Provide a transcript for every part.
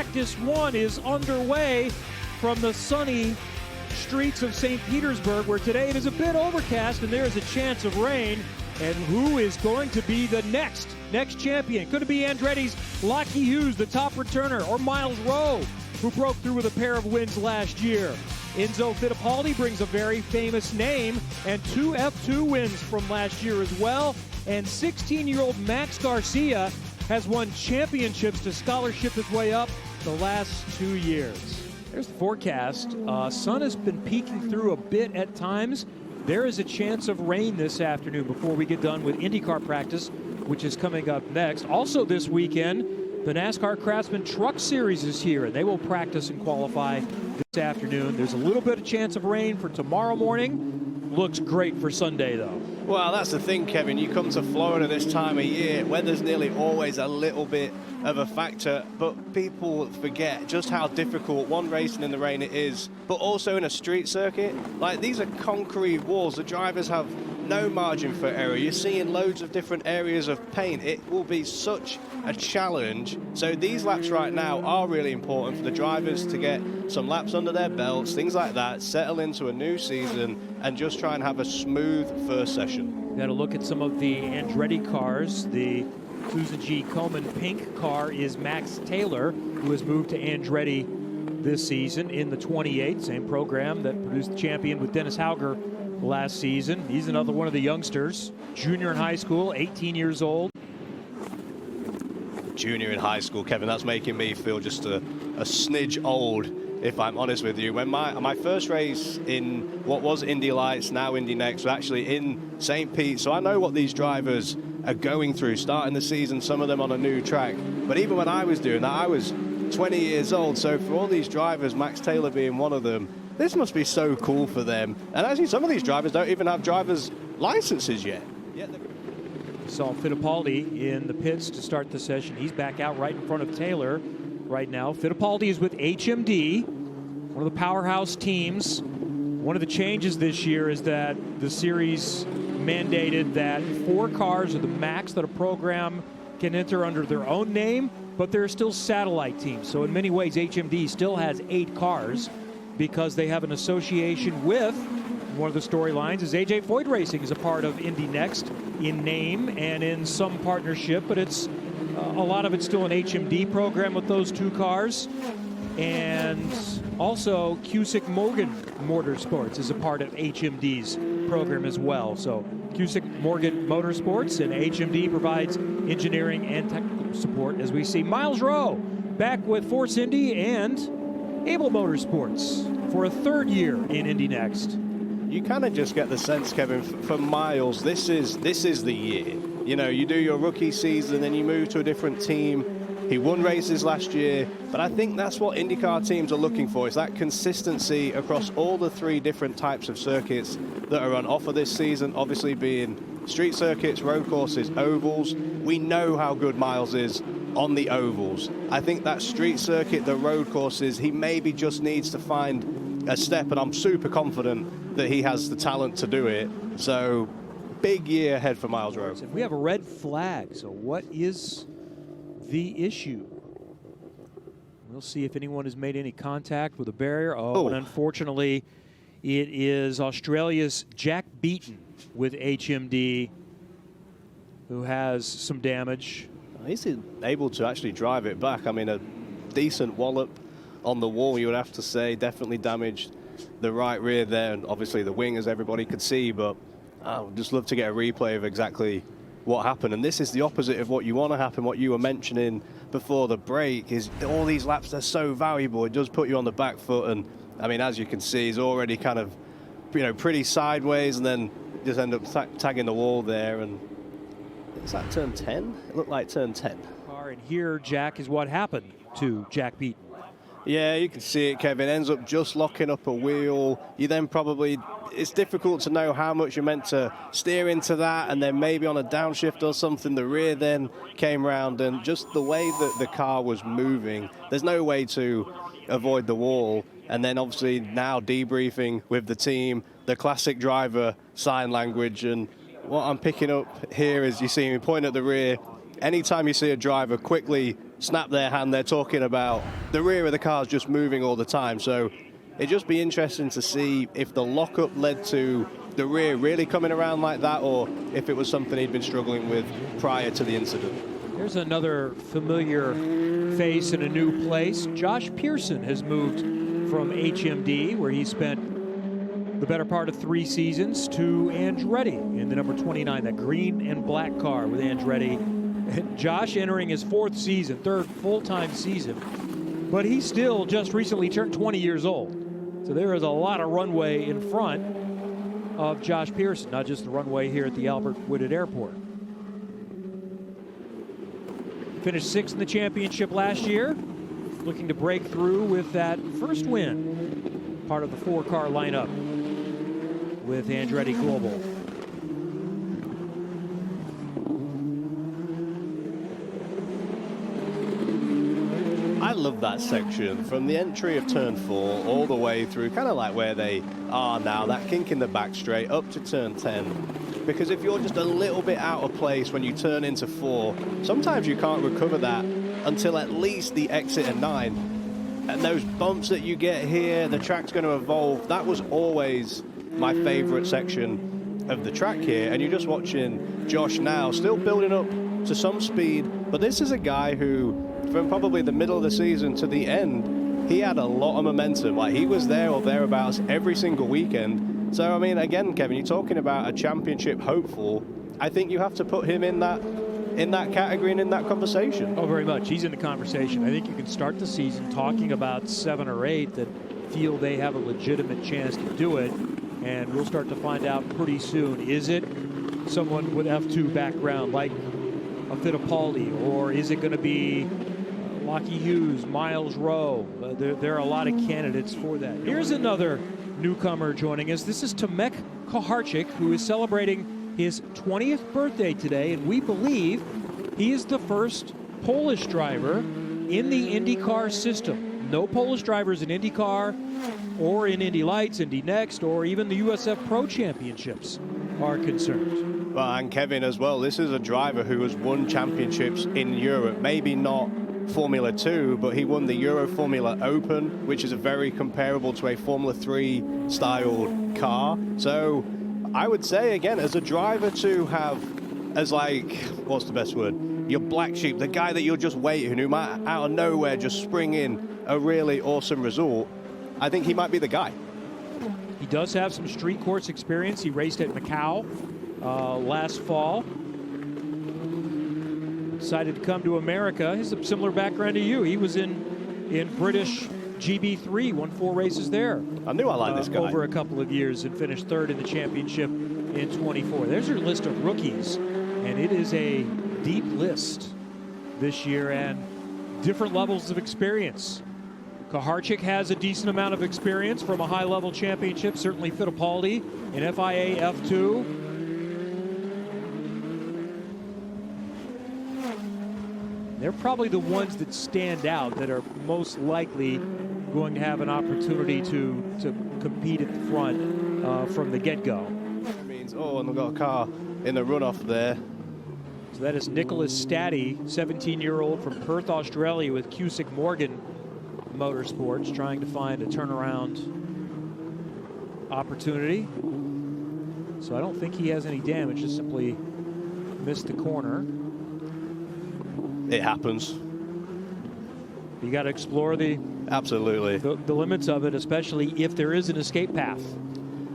Practice 1 is underway from the sunny streets of St. Petersburg, where today it is a bit overcast and there is a chance of rain. And who is going to be the next champion? Could it be Andretti's Lockie Hughes, the top returner, or Miles Rowe, who broke through with a pair of wins last year? Enzo Fittipaldi brings a very famous name and 2 F2 wins from last year as well. And 16-year-old Max Garcia has won championships to scholarship his way up the last 2 years. There's the forecast. Sun has been peeking through a bit at times. There is a chance of rain this afternoon before we get done with IndyCar practice, which is coming up next. Also this weekend, the NASCAR Craftsman Truck Series is here, and they will practice and qualify this afternoon. There's a little bit of chance of rain for tomorrow morning. Looks great for Sunday, though. Well, that's the thing, Kevin. You come to Florida this time of year, weather's nearly always a little bit of a factor, but people forget just how difficult one racing in the rain it is, but also in a street circuit. Like, these are concrete walls. The drivers have no margin for error. You're seeing loads of different areas of paint. It will be such a challenge. So these laps right now are really important for the drivers to get some laps under their belts, things like that, settle into a new season and just try and have a smooth first session. Got to look at some of the Andretti cars. The Susan G. Komen pink car is Max Taylor, who has moved to Andretti this season in the 28, same program that produced the champion with Dennis Hauger last season. He's another one of the youngsters, junior in high school, 18 years old. Junior in high school, Kevin, that's making me feel just a smidge old, if I'm honest with you. When my first race in what was Indy Lights, now Indy NXT, was actually in St. Pete, so I know what these drivers are going through, starting the season, some of them on a new track. But even when I was doing that, I was 20 years old, so for all these drivers, Max Taylor being one of them, this must be so cool for them. And actually, some of these drivers don't even have driver's licenses yet. Saw Fittipaldi in the pits to start the session. He's back out right in front of Taylor right now. Fittipaldi is with HMD, one of the powerhouse teams. One of the changes this year is that the series mandated that 4 cars are the max that a program can enter under their own name, but they're still satellite teams. So in many ways, HMD still has 8 cars because they have an association with, one of the storylines is AJ Foyt Racing is a part of Indy NXT in name and in some partnership, but it's a lot of it's still an HMD program with those 2 cars. And also Cusick Morgan Motorsports is a part of HMD's program as well. So Cusick Morgan Motorsports and HMD provides engineering and technical support, as we see Miles Rowe back with Force Indy and Able Motorsports for a 3rd year in Indy NXT. You kind of just get the sense, Kevin, for Miles, this is the year. You know, you do your rookie season, then you move to a different team. He won races last year, but I think that's what IndyCar teams are looking for. Is that consistency across all the 3 different types of circuits that are on offer this season, obviously being street circuits, road courses, ovals. We know how good Miles is on the ovals. I think that street circuit, the road courses, he maybe just needs to find a step, and I'm super confident that he has the talent to do it. So big year ahead for Miles Rowe. We have a red flag, so what is the issue? We'll see if anyone has made any contact with a barrier. And unfortunately, it is Australia's Jack Beaton with HMD who has some damage. He's able to actually drive it back. I mean, a decent wallop on the wall, you would have to say. Definitely damaged the right rear there, and obviously the wing, as everybody could see. But I would just love to get a replay of exactly what happened. And this is the opposite of what you want to happen. What you were mentioning before the break is all these laps, they're so valuable. It does put you on the back foot. And I mean, as you can see, he's already kind of, pretty sideways, and then just end up tagging the wall there. And is that turn 10? It looked like turn 10. And here, Jack, is what happened to Jack Beaton. Yeah, you can see it, Kevin. Ends up just locking up a wheel. You then probably, it's difficult to know how much you're meant to steer into that, and then maybe on a downshift or something, the rear then came round, and just the way that the car was moving, there's no way to avoid the wall. And then obviously now debriefing with the team, the classic driver sign language. And what I'm picking up here is you see me pointing at the rear. Anytime you see a driver quickly snap their hand. They're talking about the rear of the cars just moving all the time. So it'd just be interesting to see if the lockup led to the rear really coming around like that, or if it was something he'd been struggling with prior to the incident. There's another familiar face in a new place. Josh Pearson has moved from HMD, where he spent the better part of 3 seasons, to Andretti in the number 29, that green and black car with Andretti. Josh entering his 4th season, 3rd full-time season, but he still just recently turned 20 years old. So there is a lot of runway in front of Josh Pearson, not just the runway here at the Albert Whitted Airport. Finished 6th in the championship last year, looking to break through with that first win, part of the 4-car lineup with Andretti Global. I love that section from the entry of turn 4 all the way through, kind of like where they are now, that kink in the back straight up to turn 10. Because if you're just a little bit out of place when you turn into 4, sometimes you can't recover that until at least the exit of 9. And those bumps that you get here, the track's going to evolve. That was always my favorite section of the track here. And you're just watching Josh now, still building up to some speed. But this is a guy who, from probably the middle of the season to the end, he had a lot of momentum. Like, he was there or thereabouts every single weekend. So, I mean, again, Kevin, you're talking about a championship hopeful. I think you have to put him in that category and in that conversation. Oh, very much. He's in the conversation. I think you can start the season talking about 7 or 8 that feel they have a legitimate chance to do it, and we'll start to find out pretty soon. Is it someone with F2 background like a Fittipaldi, or is it going to be Lockie Hughes, Miles Rowe? There are a lot of candidates for that. Here's another newcomer joining us. This is Tomek Koharczyk, who is celebrating his 20th birthday today, and we believe he is the first Polish driver in the IndyCar system. No Polish drivers in IndyCar or in Indy Lights, Indy NXT, or even the USF Pro Championships are concerned. Well, and Kevin as well, this is a driver who has won championships in Europe, maybe not Formula 2, but he won the Euro Formula Open, which is a very comparable to a Formula 3 styled car. So I would say, again, as a driver to have, as like, what's the best word? Your black sheep, the guy that you're just waiting, who might out of nowhere just spring in a really awesome result. I think he might be the guy. He does have some street course experience. He raced at Macau last fall. Decided to come to America. He's a similar background to you. He was in British GB3, won 4 races there. I knew I liked this guy. Over a couple of years, and finished 3rd in the championship in 24. There's your list of rookies, and it is a deep list this year and different levels of experience. Koharczyk has a decent amount of experience from a high-level championship. Certainly Fittipaldi in FIA F2. They're probably the ones that stand out that are most likely going to have an opportunity to compete at the front from the get-go. Means, oh, and they've got a car in the runoff there. So that is Nicholas Staddy, 17-year-old from Perth, Australia, with Cusick Morgan Motorsports, trying to find a turnaround opportunity. So I don't think he has any damage, just simply missed the corner. It happens. You got to explore the limits of it, especially if there is an escape path.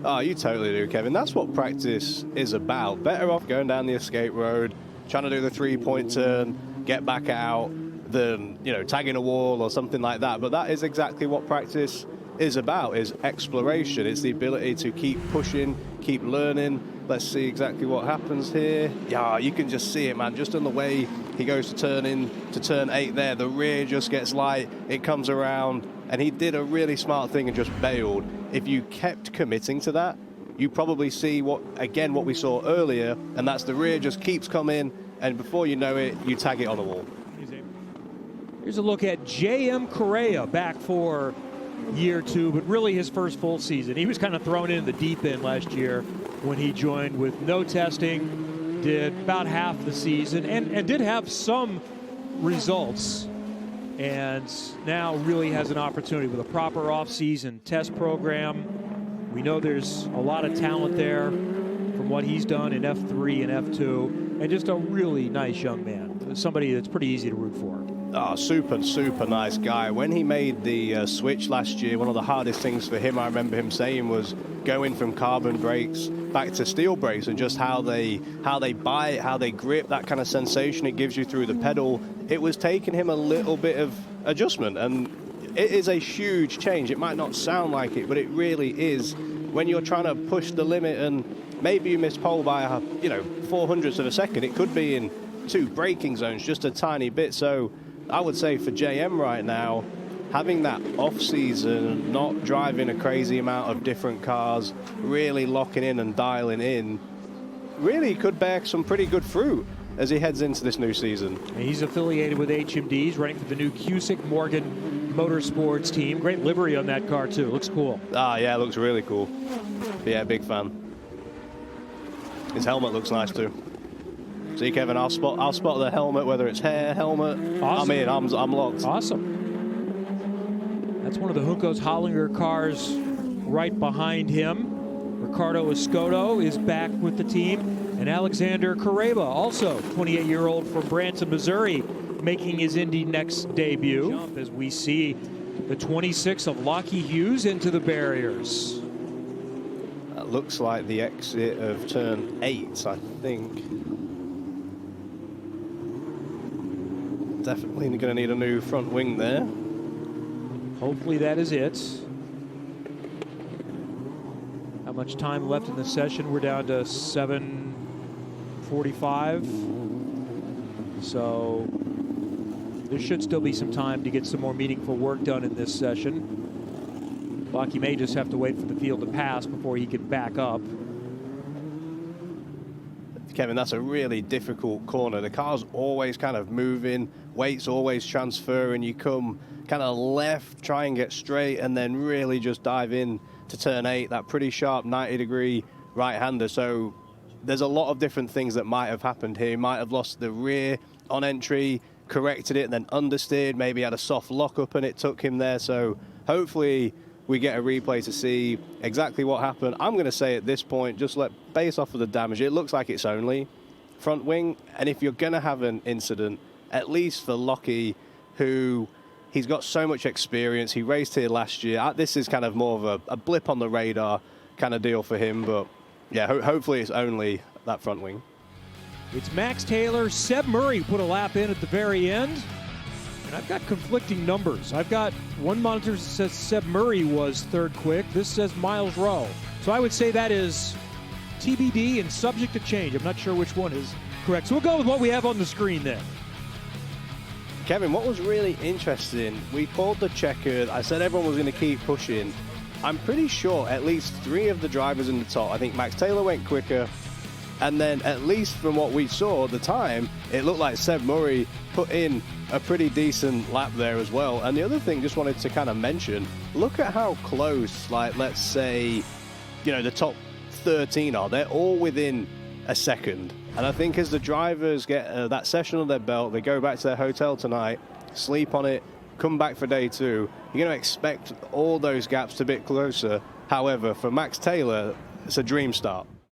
Oh, you totally do, Kevin. That's what practice is about. Better off going down the escape road, trying to do the 3-point turn, get back out, than, you know, tagging a wall or something like that. But that is exactly what practice is about, is exploration. It's the ability to keep pushing, keep learning. Let's see exactly what happens here. Yeah, you can just see it, man. Just on the way he goes to turn in to turn 8 there, the rear just gets light, it comes around, and he did a really smart thing and just bailed. If you kept committing to that, you probably see what we saw earlier, and that's the rear just keeps coming, and before you know it, you tag it on the wall. Here's a look at J.M. Correa, back for year 2, but really his first full season. He was kind of thrown in the deep end last year when he joined with no testing, did about half the season, and did have some results and now really has an opportunity with a proper off-season test program. We know there's a lot of talent there from what he's done in F3 and F2, and just a really nice young man, somebody that's pretty easy to root for. Oh, super nice guy. When he made the switch last year, one of the hardest things for him, I remember him saying, was going from carbon brakes back to steel brakes, and just how they bite, how they grip, that kind of sensation it gives you through the pedal. It was taking him a little bit of adjustment, and it is a huge change. It might not sound like it, but it really is. When you're trying to push the limit and maybe you miss pole by 400ths of a second, it could be in 2 braking zones, just a tiny bit. So I would say for JM right now, having that off-season, not driving a crazy amount of different cars, really locking in and dialing in, really could bear some pretty good fruit as he heads into this new season. He's affiliated with HMD. He's running for the new Cusick Morgan Motorsports team. Great livery on that car, too. Looks cool. Ah, yeah, looks really cool. Yeah, big fan. His helmet looks nice, too. See, Kevin, I'll spot the helmet, whether it's hair, helmet. Awesome. I'm in. I'm locked. Awesome. That's one of the Juncos Hollinger cars right behind him. Ricardo Escoto is back with the team. And Alexander Carreba, also 28-year-old from Branson, Missouri, making his Indy NXT debut. As we see the 26 of Lockie Hughes into the barriers. That looks like the exit of turn 8, I think. Definitely going to need a new front wing there. Hopefully that is it. How much time left in the session? We're down to 7:45. So there should still be some time to get some more meaningful work done in this session. Lockie may just have to wait for the field to pass before he can back up. Kevin, that's a really difficult corner. The car's always kind of moving, weight's always transferring. You come kind of left, try and get straight, and then really just dive in to turn 8, that pretty sharp 90-degree right-hander. So there's a lot of different things that might have happened here. He might have lost the rear on entry, corrected it, and then understeered, maybe had a soft lockup and it took him there. So hopefully we get a replay to see exactly what happened. I'm going to say at this point, just based off of the damage, it looks like it's only front wing. And if you're going to have an incident, at least for Lockie, who he's got so much experience. He raced here last year. This is kind of more of a blip on the radar kind of deal for him. But yeah, hopefully it's only that front wing. It's Max Taylor. Seb Murray put a lap in at the very end. And I've got conflicting numbers. I've got one monitor that says Seb Murray was 3rd quick. This says Miles Rowe. So I would say that is TBD and subject to change. I'm not sure which one is correct. So we'll go with what we have on the screen then. Kevin, what was really interesting, we called the checkered. I said everyone was going to keep pushing. I'm pretty sure at least 3 of the drivers in the top, I think Max Taylor went quicker. And then at least from what we saw at the time, it looked like Seb Murray put in a pretty decent lap there as well. And the other thing, just wanted to kind of mention, look at how close, like, let's say, the top 13 are. They're all within a second. And I think as the drivers get that session on their belt, they go back to their hotel tonight, sleep on it, come back for day 2, you're going to expect all those gaps to be closer. However, for Max Taylor, it's a dream start.